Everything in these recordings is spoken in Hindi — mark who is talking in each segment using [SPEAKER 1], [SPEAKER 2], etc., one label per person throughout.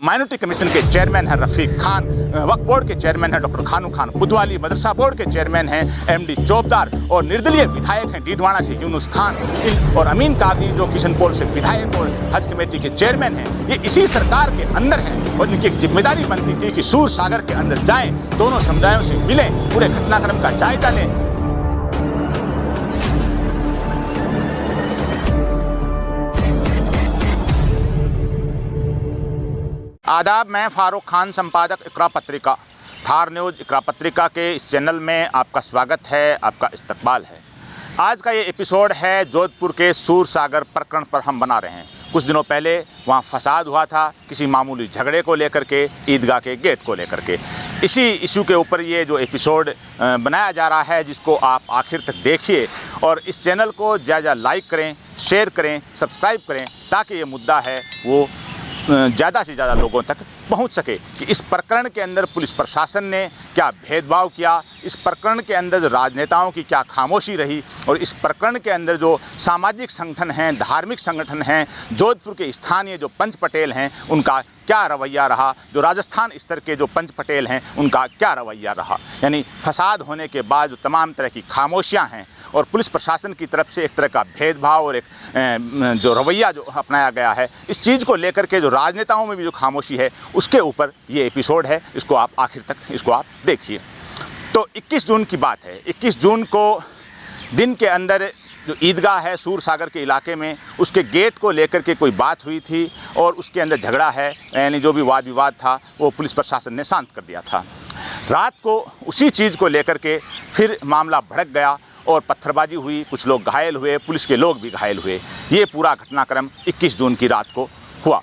[SPEAKER 1] माइनॉरिटी कमीशन के चेयरमैन हैं रफीक खान, वक्फ बोर्ड के चेयरमैन हैं डॉक्टर खानू खान बुधवाली, मदरसा बोर्ड के चेयरमैन हैं एमडी चौबदार और निर्दलीय विधायक हैं डीडवाना से यूनुस खान और अमीन कादरी जो किशनपोल से विधायक और हज कमेटी के चेयरमैन हैं। ये इसी सरकार के अंदर हैं और इनकी एक जिम्मेदारी बनती थी कि सूर सागर के अंदर जाएं, दोनों समुदायों से मिलें, पूरे घटनाक्रम का जायजा लें। आदाब, मैं फारूक खान, संपादक इकरा पत्रिका, थार न्यूज़ इकरा पत्रिका के इस चैनल में आपका स्वागत है, आपका इस्तकबाल है। आज का ये एपिसोड है जोधपुर के सूर सागर प्रकरण पर हम बना रहे हैं। कुछ दिनों पहले वहाँ फसाद हुआ था किसी मामूली झगड़े को लेकर के, ईदगाह के गेट को लेकर के। इसी इशू के ऊपर ये जो एपिसोड बनाया जा रहा है, जिसको आप आखिर तक देखिए और इस चैनल को ज़्यादा लाइक करें, शेयर करें, सब्सक्राइब करें, ताकि ये मुद्दा है वो ज़्यादा से ज़्यादा लोगों तक पहुंच सके कि इस प्रकरण के अंदर पुलिस प्रशासन ने क्या भेदभाव किया, इस प्रकरण के अंदर राजनेताओं की क्या खामोशी रही और इस प्रकरण के अंदर जो सामाजिक संगठन हैं, धार्मिक संगठन हैं, जोधपुर के स्थानीय जो पंच पटेल हैं उनका क्या रवैया रहा, जो राजस्थान स्तर के जो पंच पटेल हैं उनका क्या रवैया रहा। यानी फसाद होने के बाद जो तमाम तरह की खामोशियां हैं और पुलिस प्रशासन की तरफ से एक तरह का भेदभाव और एक जो रवैया जो अपनाया गया है, इस चीज़ को लेकर के जो राजनेताओं में भी जो खामोशी है, उसके ऊपर ये एपिसोड है। इसको आप आखिर तक देखिए। तो 21 जून की बात है। 21 जून को दिन के अंदर जो ईदगाह है सूर सागर के इलाके में, उसके गेट को लेकर के कोई बात हुई थी और उसके अंदर झगड़ा है, यानी जो भी वाद विवाद था वो पुलिस प्रशासन ने शांत कर दिया था। रात को उसी चीज़ को लेकर के फिर मामला भड़क गया और पत्थरबाजी हुई, कुछ लोग घायल हुए, पुलिस के लोग भी घायल हुए। ये पूरा घटनाक्रम 21 जून की रात को हुआ।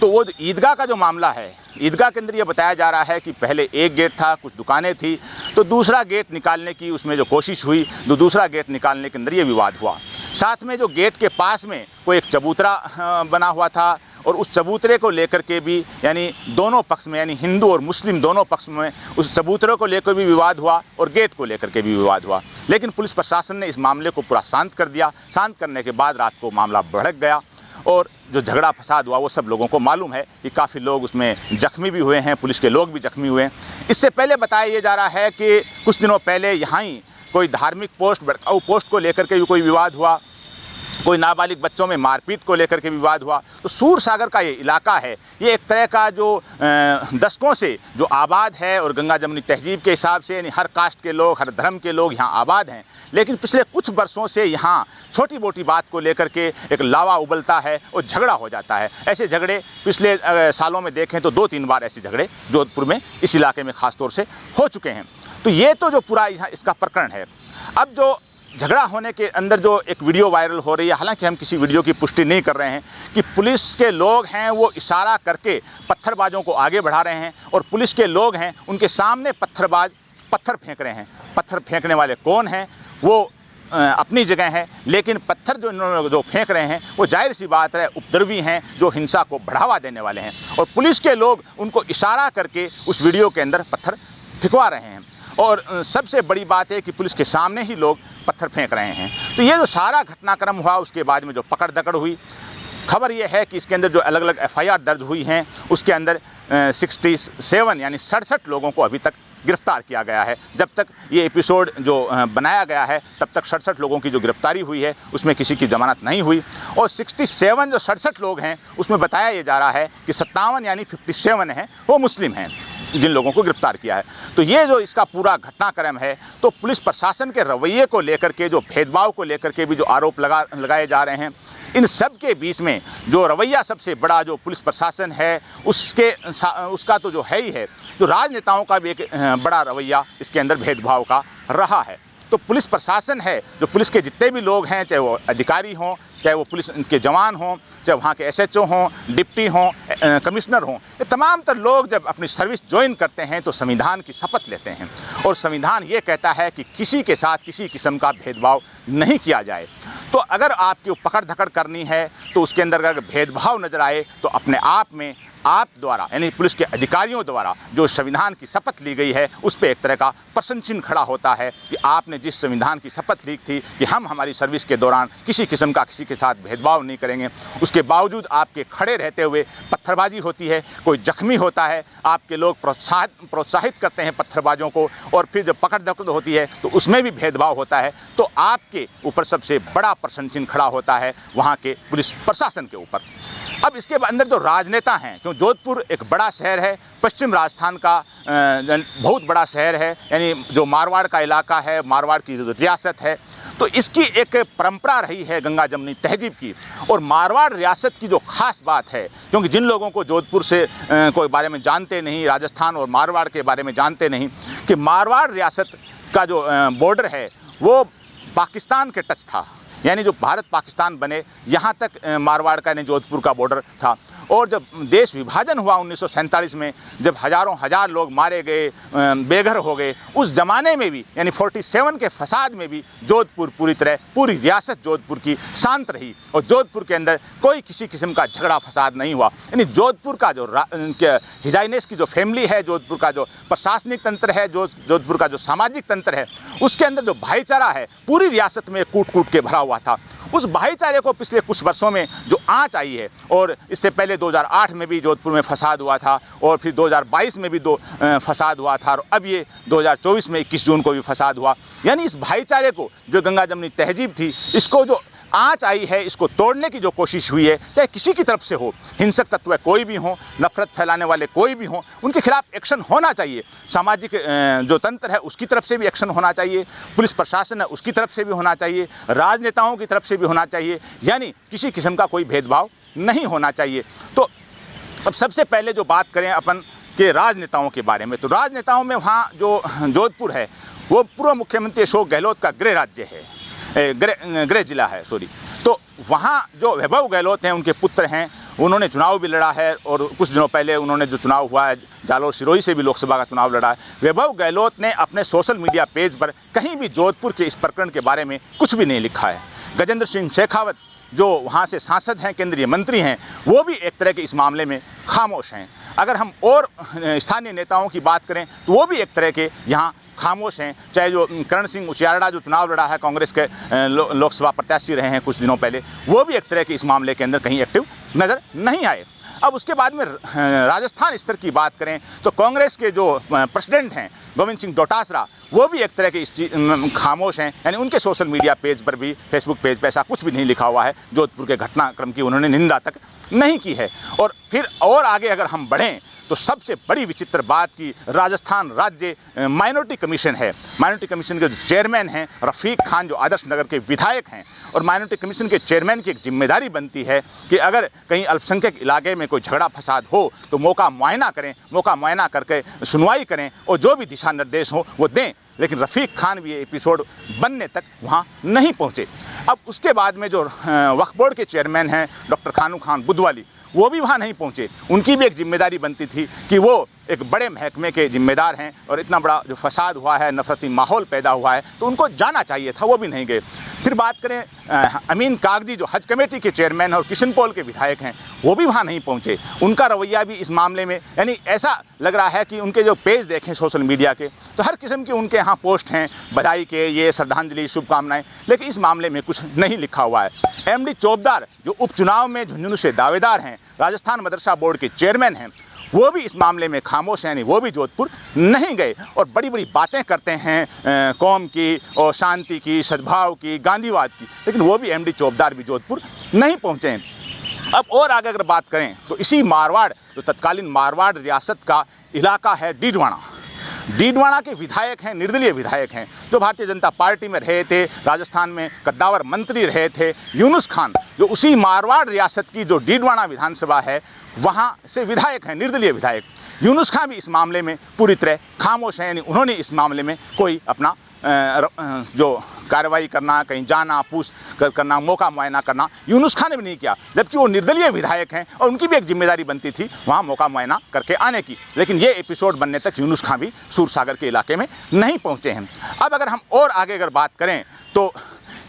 [SPEAKER 1] तो वो ईदगाह का जो मामला है, ईदगाह के अंदर ये बताया जा रहा है कि पहले एक गेट था, कुछ दुकानें थी, तो दूसरा गेट निकालने की उसमें जो कोशिश हुई, तो दूसरा गेट निकालने के अंदर ये विवाद हुआ। साथ में जो गेट के पास में कोई एक चबूतरा बना हुआ था और उस चबूतरे को लेकर के भी, यानी दोनों पक्ष में, यानी हिंदू और मुस्लिम दोनों पक्ष में उस चबूतरे को लेकर भी विवाद हुआ और गेट को लेकर के भी विवाद हुआ। लेकिन पुलिस प्रशासन ने इस मामले को पूरा शांत कर दिया। शांत करने के बाद रात को मामला भड़क गया और जो झगड़ा फसाद हुआ वो सब लोगों को मालूम है कि काफ़ी लोग उसमें जख्मी भी हुए हैं, पुलिस के लोग भी जख्मी हुए हैं। इससे पहले बताया ये जा रहा है कि कुछ दिनों पहले यहाँ ही कोई धार्मिक पोस्ट, भड़काऊ पोस्ट को लेकर के भी कोई विवाद हुआ, कोई नाबालिग बच्चों में मारपीट को लेकर के विवाद हुआ। तो सूर सागर का ये इलाका है, ये एक तरह का जो दशकों से जो आबाद है और गंगा जमुनी तहजीब के हिसाब से, यानी हर कास्ट के लोग, हर धर्म के लोग यहाँ आबाद हैं। लेकिन पिछले कुछ वर्षों से यहाँ छोटी मोटी बात को लेकर के एक लावा उबलता है और झगड़ा हो जाता है। ऐसे झगड़े पिछले सालों में देखें तो 2-3 बार ऐसे झगड़े जोधपुर में, इस इलाके में ख़ास तौर से हो चुके हैं। तो ये तो जो पूरा यहाँ इसका प्रकरण है। अब जो झगड़ा होने के अंदर जो एक वीडियो वायरल हो रही है, हालांकि हम किसी वीडियो की पुष्टि नहीं कर रहे हैं, कि पुलिस के लोग हैं वो इशारा करके पत्थरबाजों को आगे बढ़ा रहे हैं और पुलिस के लोग हैं उनके सामने पत्थरबाज पत्थर फेंक रहे हैं। पत्थर फेंकने वाले कौन हैं वो अपनी जगह है, लेकिन पत्थर जो इन्होंने जो फेंक रहे हैं वो जाहिर सी बात है उपद्रवी हैं, जो हिंसा को बढ़ावा देने वाले हैं और पुलिस के लोग उनको इशारा करके उस वीडियो के अंदर पत्थर फेंकवा रहे हैं। और सबसे बड़ी बात है कि पुलिस के सामने ही लोग पत्थर फेंक रहे हैं। तो ये जो सारा घटनाक्रम हुआ, उसके बाद में जो पकड़ दकड़ हुई, खबर ये है कि इसके अंदर जो अलग अलग FIR दर्ज हुई हैं उसके अंदर 67 यानी 67 लोगों को अभी तक गिरफ्तार किया गया है। जब तक ये एपिसोड जो बनाया गया है तब तक 67 लोगों की जो गिरफ्तारी हुई है उसमें किसी की जमानत नहीं हुई। और 67 जो 67 लोग हैं उसमें बताया ये जा रहा है कि 57 यानी 57 हैं वो मुस्लिम हैं जिन लोगों को गिरफ्तार किया है। तो ये जो इसका पूरा घटनाक्रम है, तो पुलिस प्रशासन के रवैये को लेकर के, जो भेदभाव को लेकर के भी जो आरोप लगाए जा रहे हैं, इन सब के बीच में जो रवैया सबसे बड़ा जो पुलिस प्रशासन है उसका तो जो है ही है, जो राजनेताओं का भी एक बड़ा रवैया इसके अंदर भेदभाव का रहा है। तो पुलिस प्रशासन है, जो पुलिस के जितने भी लोग हैं, चाहे वो अधिकारी हों, चाहे वो पुलिस के जवान हों, चाहे वहाँ के SHO हों, डिप्टी हों, कमिश्नर हों, ये तमाम तर लोग जब अपनी सर्विस ज्वाइन करते हैं तो संविधान की शपथ लेते हैं और संविधान ये कहता है कि किसी के साथ किसी किस्म का भेदभाव नहीं किया जाए। तो अगर आपकी पकड़ धकड़ करनी है तो उसके अंदर अगर भेदभाव नज़र आए तो अपने आप में आप द्वारा यानी पुलिस के अधिकारियों द्वारा जो संविधान की शपथ ली गई है उस पर एक तरह का प्रश्न चिन्ह खड़ा होता है कि आपने जिस संविधान की शपथ ली थी कि हम हमारी सर्विस के दौरान किसी किस्म का किसी के साथ भेदभाव नहीं करेंगे, उसके बावजूद आपके खड़े रहते हुए पत्थरबाजी होती है, कोई जख्मी होता है, आपके लोग प्रोत्साहित करते हैं पत्थरबाजों को, और फिर जब पकड़ दकड़ होती है तो उसमें भी भेदभाव होता है। तो आपके ऊपर सबसे बड़ा प्रश्न चिन्ह खड़ा होता है वहाँ के पुलिस प्रशासन के ऊपर। अब इसके अंदर जो राजनेता हैं, क्यों जोधपुर एक बड़ा शहर है, पश्चिम राजस्थान का बहुत बड़ा शहर है, यानी जो मारवाड़ का इलाका है, मारवाड़ की रियासत है, तो इसकी एक परंपरा रही है गंगा जमुनी तहजीब की। और मारवाड़ रियासत की जो ख़ास बात है, क्योंकि जिन लोगों को जोधपुर से कोई बारे में जानते नहीं, राजस्थान और मारवाड़ के बारे में जानते नहीं, कि मारवाड़ रियासत का जो बॉर्डर है वो पाकिस्तान के टच था, यानी जो भारत पाकिस्तान बने यहाँ तक मारवाड़ का यानी जोधपुर का बॉर्डर था। और जब देश विभाजन हुआ 1947 में, जब हज़ारों हज़ार लोग मारे गए, बेघर हो गए, उस ज़माने में भी यानी 47 के फसाद में भी जोधपुर पूरी तरह, पूरी रियासत जोधपुर की शांत रही और जोधपुर के अंदर कोई किसी किस्म का झगड़ा फसाद नहीं हुआ। यानी जोधपुर का जो हिजाइनेस की जो फैमिली है, जोधपुर का जो प्रशासनिक तंत्र है, जोधपुर का जो सामाजिक तंत्र है, उसके अंदर जो भाईचारा है पूरी रियासत में कूट कूट के भरा हुआ था। उस भाईचारे को पिछले कुछ वर्षों में जो आंच आई है, और इससे पहले 2008 में भी जोधपुर में फसाद हुआ था, और फिर 2022 में भी फसाद हुआ था, और अब ये 2024 में 21 जून को भी फसाद हुआ। यानी इस भाईचारे को, जो गंगा जमुनी तहजीब थी, इसको जो आंच आई है, इसको तोड़ने की जो कोशिश हुई है, चाहे किसी की तरफ से हो, हिंसक तत्व कोई भी हो, नफरत फैलाने वाले कोई भी हो, उनके खिलाफ एक्शन होना चाहिए। सामाजिक जो तंत्र है उसकी तरफ से भी एक्शन होना चाहिए, पुलिस प्रशासन है उसकी तरफ से भी होना चाहिए, राजनेताओं की तरफ से भी होना चाहिए, यानी किसी किस्म का कोई भेदभाव नहीं होना चाहिए। तो अब सबसे पहले जो बात करें अपन के राजनेताओं के बारे में, तो राजनेताओं में वहाँ जो जोधपुर है वो पूर्व मुख्यमंत्री अशोक गहलोत का गृह राज्य है, गृह जिला है, सॉरी। तो वहाँ जो वैभव गहलोत हैं, उनके पुत्र हैं, उन्होंने चुनाव भी लड़ा है, और कुछ दिनों पहले उन्होंने जो चुनाव हुआ है जालोर सिरोही से भी लोकसभा का चुनाव लड़ा है। वैभव गहलोत ने अपने सोशल मीडिया पेज पर कहीं भी जोधपुर के इस प्रकरण के बारे में कुछ भी नहीं लिखा है। गजेंद्र सिंह शेखावत जो वहाँ से सांसद हैं, केंद्रीय मंत्री हैं, वो भी एक तरह के इस मामले में खामोश हैं। अगर हम और स्थानीय नेताओं की बात करें तो वो भी एक तरह के यहाँ खामोश हैं। चाहे जो करण सिंह उचियारड़ा जो चुनाव लड़ा है, कांग्रेस के लोकसभा प्रत्याशी रहे हैं कुछ दिनों पहले, वो भी एक तरह के इस मामले के अंदर कहीं एक्टिव नज़र नहीं आए। अब उसके बाद में राजस्थान स्तर की बात करें तो कांग्रेस के जो प्रेसिडेंट हैं गोविंद सिंह डोटासरा, वो भी एक तरह के इस खामोश हैं, यानी उनके सोशल मीडिया पेज पर भी, फेसबुक पेज पर ऐसा कुछ भी नहीं लिखा हुआ है, जोधपुर के घटनाक्रम की उन्होंने निंदा तक नहीं की है। और फिर और आगे अगर हम बढ़ें तो सबसे बड़ी विचित्र बात की राजस्थान राज्य माइनॉरिटी कमीशन है। माइनॉरिटी कमीशन के जो चेयरमैन हैं रफ़ीक खान, जो आदर्श नगर के विधायक हैं, और माइनॉरिटी कमीशन के चेयरमैन की एक जिम्मेदारी बनती है कि अगर कहीं अल्पसंख्यक इलाके में कोई झगड़ा फसाद हो तो मौका मुआयना करें, मौका मुआयना करके सुनवाई करें और जो भी दिशा निर्देश हो वो दें। लेकिन रफ़ीक खान भी ये एपिसोड बनने तक वहाँ नहीं पहुँचे। अब उसके बाद में जो वक्फ बोर्ड के चेयरमैन हैं डॉक्टर खानू खान बुधवाली, वो भी वहाँ नहीं पहुँचे। उनकी भी एक जिम्मेदारी बनती थी कि वो एक बड़े महकमे के जिम्मेदार हैं, और इतना बड़ा जो फसाद हुआ है, नफरती माहौल पैदा हुआ है, तो उनको जाना चाहिए था, वो भी नहीं गए। फिर बात करें अमीन कागजी जो हज कमेटी के चेयरमैन और किशनपोल के विधायक हैं, वो भी वहाँ नहीं पहुँचे। उनका रवैया भी इस मामले में, यानी ऐसा लग रहा है कि उनके जो पेज देखें सोशल मीडिया के, तो हर किस्म के उनके यहाँ पोस्ट हैं, बधाई के, ये श्रद्धांजलि, शुभकामनाएं, लेकिन इस मामले में कुछ नहीं लिखा हुआ है। एमडी चोपदार जो उपचुनाव में झुंझुनू से दावेदार हैं, राजस्थान मदरसा बोर्ड के चेयरमैन हैं, वो भी इस मामले में खामोश हैं, यानी वो भी जोधपुर नहीं गए, और बड़ी बड़ी बातें करते हैं कौम की और शांति की, सद्भाव की, गांधीवाद की, लेकिन वो भी एमडी चोपदार भी जोधपुर नहीं पहुँचे हैं। अब और आगे अगर बात करें तो इसी मारवाड़, जो तत्कालीन मारवाड़ रियासत का इलाका है डीडवाना के विधायक हैं, निर्दलीय विधायक हैं, जो भारतीय जनता पार्टी में रहे थे, राजस्थान में कद्दावर मंत्री रहे थे, यूनुस खान, जो उसी मारवाड़ रियासत की जो डीडवाना विधानसभा है वहाँ से विधायक हैं, निर्दलीय विधायक। यूनुस खान भी इस मामले में पूरी तरह खामोश हैं, यानी उन्होंने इस मामले में कोई अपना जो कार्रवाई करना, कहीं जाना, पूछ करना, मौका मुआयना करना यूनुस खान ने भी नहीं किया, जबकि वो निर्दलीय विधायक हैं और उनकी भी एक जिम्मेदारी बनती थी वहाँ मौका मुआयना करके आने की। लेकिन ये एपिसोड बनने तक यूनुस खान भी सूरसागर के इलाके में नहीं पहुँचे हैं। अब अगर हम और आगे अगर बात करें तो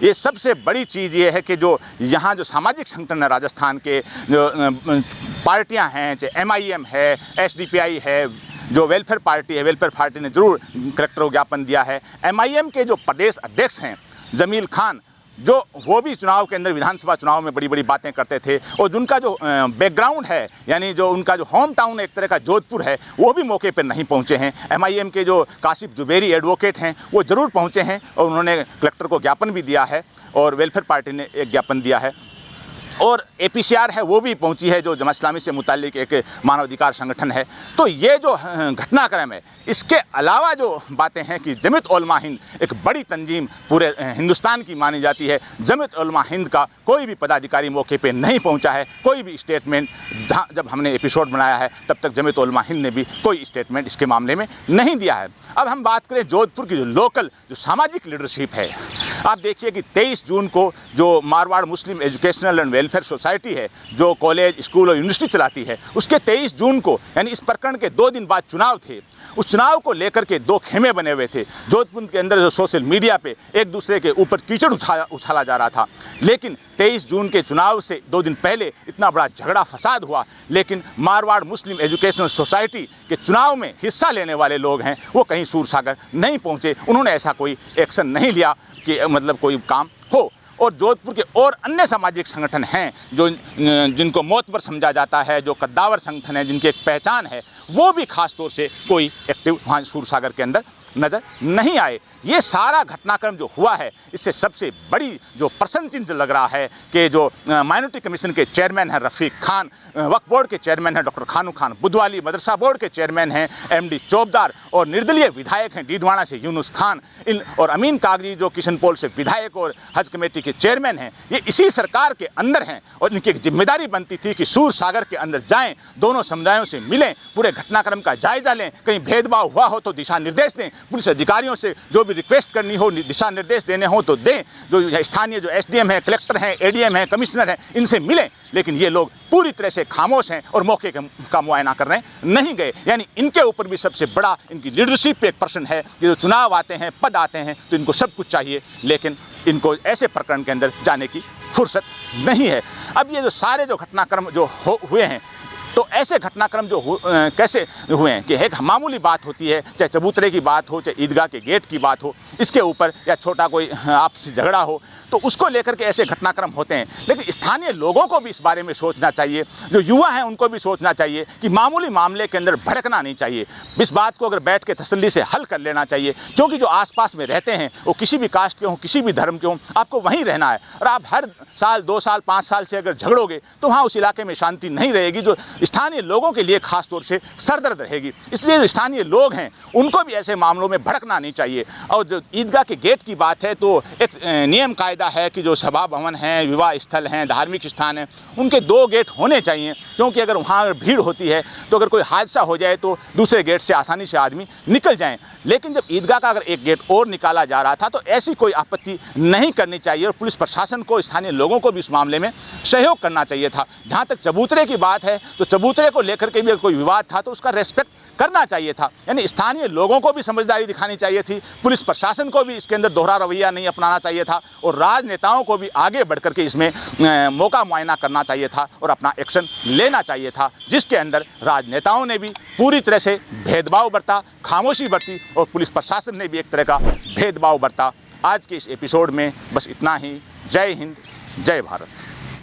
[SPEAKER 1] ये सबसे बड़ी चीज़ ये है कि जो यहाँ जो सामाजिक संगठन है राजस्थान के, जो पार्टियाँ हैं, चाहे MIM है, SDPI है, जो वेलफेयर पार्टी है, वेलफेयर पार्टी ने ज़रूर कलेक्टर को ज्ञापन दिया है। MIM के जो प्रदेश अध्यक्ष हैं जमील खान, जो वो भी चुनाव के अंदर, विधानसभा चुनाव में बड़ी बड़ी बातें करते थे, और जिनका जो बैकग्राउंड है, यानी जो उनका जो होम टाउन एक तरह का जोधपुर है, वो भी मौके पर नहीं पहुंचे हैं। MIM के जो कासिफ जुबेरी एडवोकेट हैं वो ज़रूर पहुंचे हैं और उन्होंने कलेक्टर को ज्ञापन भी दिया है, और वेलफेयर पार्टी ने एक ज्ञापन दिया है, और APCR है वो भी पहुंची है, जो जमात इस्लामी से मुताल्लिक एक मानवाधिकार संगठन है। तो ये जो घटनाक्रम है, इसके अलावा जो बातें हैं कि जमीयत उलमा हिंद एक बड़ी तंजीम पूरे हिंदुस्तान की मानी जाती है, जमीयत उलमा हिंद का कोई भी पदाधिकारी मौके पे नहीं पहुंचा है, कोई भी स्टेटमेंट, जब हमने एपिसोड बनाया है तब तक जमीयत उलमा हिंद ने भी कोई स्टेटमेंट इसके मामले में नहीं दिया है। अब हम बात करें जोधपुर की जो लोकल जो सामाजिक लीडरशिप है, आप देखिए कि 23 जून को जो Marwar Muslim educational and welfare society है, जो कॉलेज, स्कूल और यूनिवर्सिटी चलाती है, उसके 23 जून को, यानी इस प्रकरण के 2 दिन बाद चुनाव थे। उस चुनाव को लेकर के 2 खेमे बने हुए थे। जोधपुर के अंदर जो सोशल मीडिया पे एक दूसरे के ऊपर कीचड़ उछाला जा रहा था, लेकिन 23 जून के चुनाव से 2 दिन पहले इतना बड़ा झगड़ा फसाद हुआ, लेकिन मारवाड़ मुस्लिम एजुकेशनल सोसाइटी के चुनाव में हिस्सा लेने वाले लोग हैं वो कहीं सूरसागर नहीं पहुंचे। उन्होंने ऐसा कोई एक्शन नहीं लिया कि मतलब कोई काम हो। और जोधपुर के और अन्य सामाजिक संगठन हैं जो जिनको मोतबर समझा जाता है, जो कद्दावर संगठन है, जिनकी एक पहचान है, वो भी खास तौर से कोई एक्टिव वहाँ सूरसागर के अंदर नज़र नहीं आए। ये सारा घटनाक्रम जो हुआ है, इससे सबसे बड़ी जो प्रश्न चिन्ह लग रहा है कि जो माइनॉरिटी कमीशन के चेयरमैन हैं रफ़ीक खान, वक्फ बोर्ड के चेयरमैन हैं डॉक्टर खानू खान बुधवाली, मदरसा बोर्ड के चेयरमैन हैं MD चौबदार, और निर्दलीय विधायक हैं डीडवाना से यूनुस खान, और अमीन कागजी जो किशनपोल से विधायक और हज कमेटी के चेयरमैन हैं, ये इसी सरकार के अंदर हैं। और इनकी एक जिम्मेदारी बनती थी कि सूरसागर के अंदर जाएँ, दोनों समुदायों से मिलें, पूरे घटनाक्रम का जायजा लें, कहीं भेदभाव हुआ हो तो दिशा निर्देश दें, पुलिस अधिकारियों से जो भी रिक्वेस्ट करनी हो, दिशा निर्देश देने हो तो दें, जो स्थानीय जो SDM है, कलेक्टर हैं, ADM हैं, कमिश्नर हैं, इनसे मिलें। लेकिन ये लोग पूरी तरह से खामोश हैं और मौके का मुआयना करने नहीं गए। यानी इनके ऊपर भी सबसे बड़ा इनकी लीडरशिप पे एक प्रश्न है कि जो चुनाव आते हैं, पद आते हैं, तो इनको सब कुछ चाहिए, लेकिन इनको ऐसे प्रकरण के अंदर जाने की फुर्सत नहीं है। अब ये जो सारे जो घटनाक्रम जो हुए हैं, तो ऐसे घटनाक्रम जो कैसे हुए हैं कि एक मामूली बात होती है, चाहे चबूतरे की बात हो, चाहे ईदगाह के गेट की बात हो, इसके ऊपर या छोटा कोई आपसी झगड़ा हो, तो उसको लेकर के ऐसे घटनाक्रम होते हैं। लेकिन स्थानीय लोगों को भी इस बारे में सोचना चाहिए, जो युवा हैं उनको भी सोचना चाहिए कि मामूली मामले के अंदर भड़कना नहीं चाहिए। इस बात को अगर बैठ के तसल्ली से हल कर लेना चाहिए, क्योंकि जो आसपास में रहते हैं वो किसी भी कास्ट के हों, किसी भी धर्म के हों, आपको वहीं रहना है। और आप हर साल, 2 साल, 5 साल से अगर झगड़ोगे तो वहाँ उस इलाके में शांति नहीं रहेगी, जो स्थानीय लोगों के लिए खास तौर से सरदर्द रहेगी। इसलिए जो स्थानीय लोग हैं उनको भी ऐसे मामलों में भड़कना नहीं चाहिए। और जो ईदगाह के गेट की बात है, तो एक नियम कायदा है कि जो सभा भवन हैं, विवाह स्थल हैं, धार्मिक स्थान हैं, उनके 2 गेट होने चाहिए, क्योंकि अगर वहाँ भीड़ होती है तो अगर कोई हादसा हो जाए तो दूसरे गेट से आसानी से आदमी निकल जाएं। लेकिन जब ईदगाह का अगर एक गेट और निकाला जा रहा था तो ऐसी कोई आपत्ति नहीं करनी चाहिए, और पुलिस प्रशासन को, स्थानीय लोगों को भी इस मामले में सहयोग करना चाहिए था। जहाँ तक चबूतरे की बात है, तो चबूतरे को लेकर के भी अगर कोई विवाद था तो उसका रेस्पेक्ट करना चाहिए था। यानी स्थानीय लोगों को भी समझदारी दिखानी चाहिए थी, पुलिस प्रशासन को भी इसके अंदर दोहरा रवैया नहीं अपनाना चाहिए था, और राजनेताओं को भी आगे बढ़ करके इसमें मौका मुआयना करना चाहिए था और अपना एक्शन लेना चाहिए था, जिसके अंदर राजनेताओं ने भी पूरी तरह से भेदभाव बरता, खामोशी बरती, और पुलिस प्रशासन ने भी एक तरह का भेदभाव बरता। आज के इस एपिसोड में बस इतना ही। जय हिंद, जय भारत।